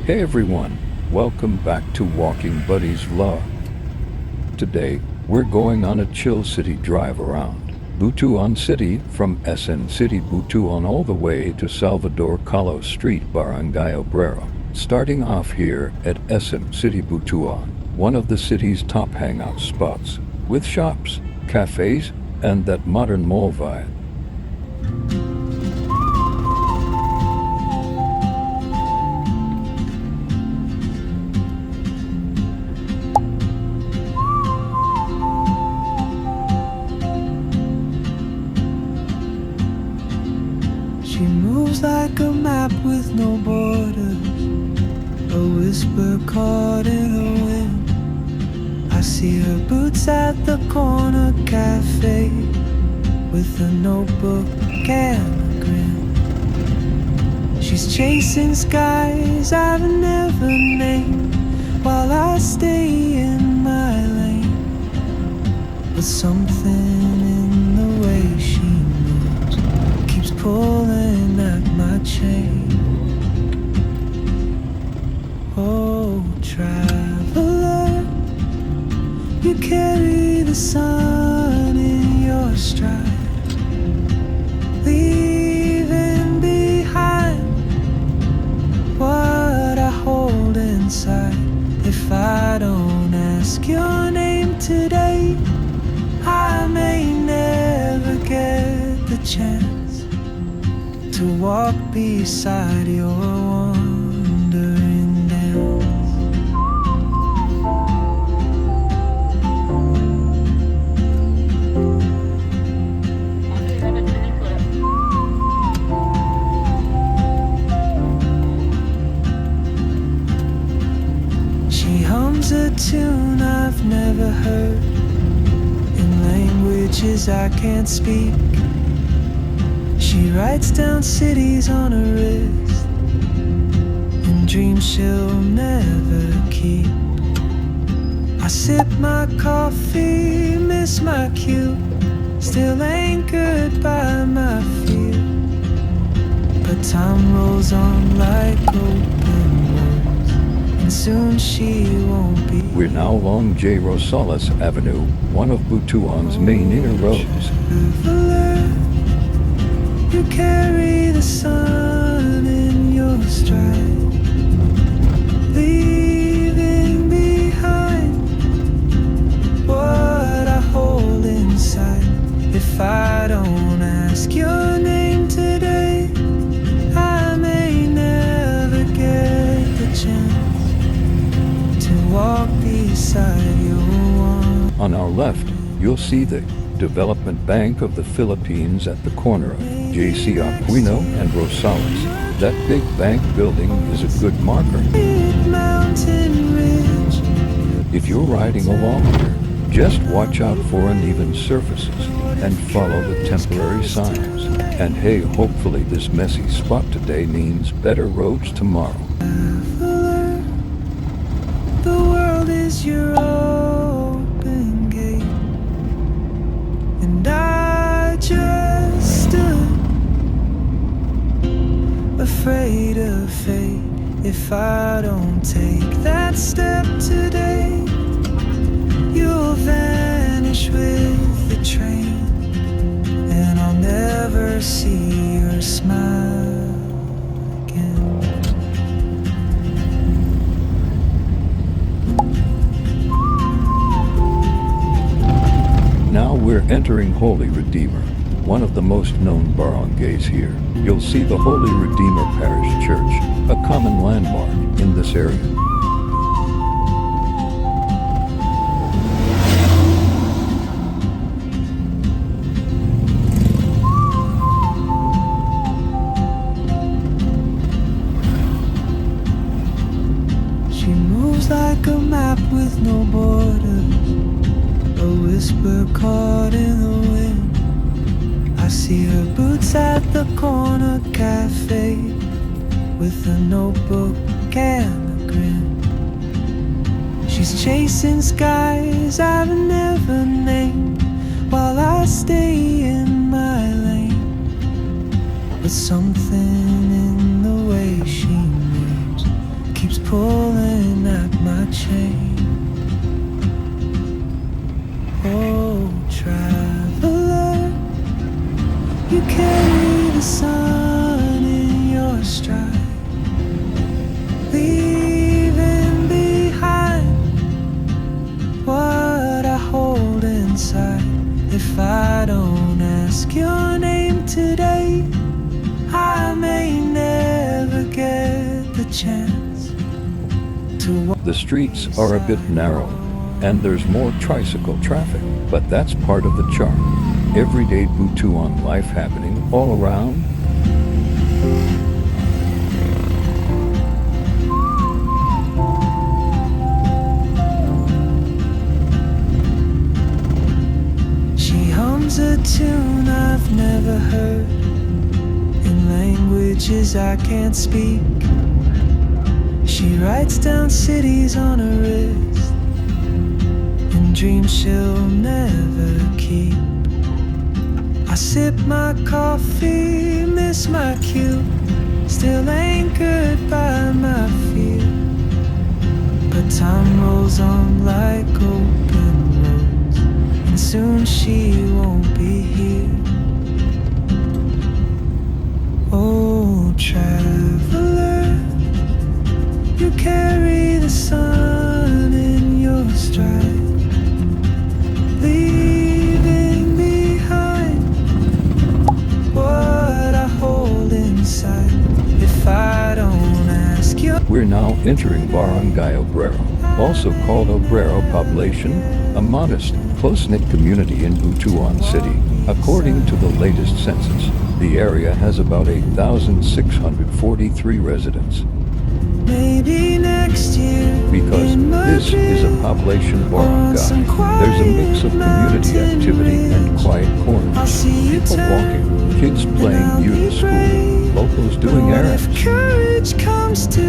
Hey everyone, welcome back to Walking Buddies Vlog. Today, we're going on a chill city drive around Butuan City from SM City Butuan all the way to Salvador Calo Street, Barangay Obrero. Starting off here at SM City Butuan, one of the city's top hangout spots, with shops, cafes, and that modern mall vibe. She moves like a map with no borders, a whisper caught in the wind. I see her boots at the corner cafe, with a notebook and a grin. She's chasing skies I've never named, while I stay in my lane. But something in the way she moves keeps pulling at my chain. Oh, traveler, you carry the sun in your stride, leaving behind what I hold inside. If I don't ask your name today, I may never get the chance to walk beside your wandering dance. She hums a tune I've never heard, in languages I can't speak. She writes down cities on her wrist, and dreams she'll never keep. I sip my coffee, miss my cue, still anchored by my fear. But time rolls on like open wounds, and soon she won't be. We're now along Rosales Avenue, one of Butuan's main inner roads. You carry the sun in your stride, leaving behind what I hold inside. If I don't ask your name today, I may never get the chance to walk beside your one. On our left, you'll see the Development Bank of the Philippines at the corner of JC Aquino and Rosales. That big bank building is a good marker. If you're riding along here, just watch out for uneven surfaces and follow the temporary signs. And hey, hopefully this messy spot today means better roads tomorrow. The world is your open gate, and I just stood afraid of fate. If I don't take that step today, you'll vanish with the train, and I'll never see your smile again. Now we're entering Holy Redeemer, one of the most known barangays here. You'll see the Holy Redeemer Parish Church, a common landmark in this area. She moves like a map with no borders, a whisper caught in the wind. I see her boots at the corner cafe, with a notebook and a grin. She's chasing skies I've never named, while I stay in my lane. But something in the way she moves keeps pulling at my chain. Oh, traveler, you carry the sun in your stride, leaving behind what I hold inside. If I don't ask your name today, I may never get the chance to walk. The streets are a bit narrow, and there's more tricycle traffic, but that's part of the charm. Everyday Butuan life happening all around. She hums a tune I've never heard in languages I can't speak. She writes down cities on her wrist and dreams she'll never keep. I sip my coffee, miss my cue, still anchored by my fear. But time rolls on like open roads, and soon she won't be here. Oh, traveler, you carry the sun in your stride, leaving behind what I hold inside. If I don't ask you. We're now entering Barangay Obrero, also called Obrero Population, a modest, close-knit community in Butuan City. According to the latest census, the area has about 8,643 residents. Maybe next year. Because this is a population barangay, there's a mix of community activity and quiet corners. People walking, kids playing youth school, locals doing But errands. if courage comes to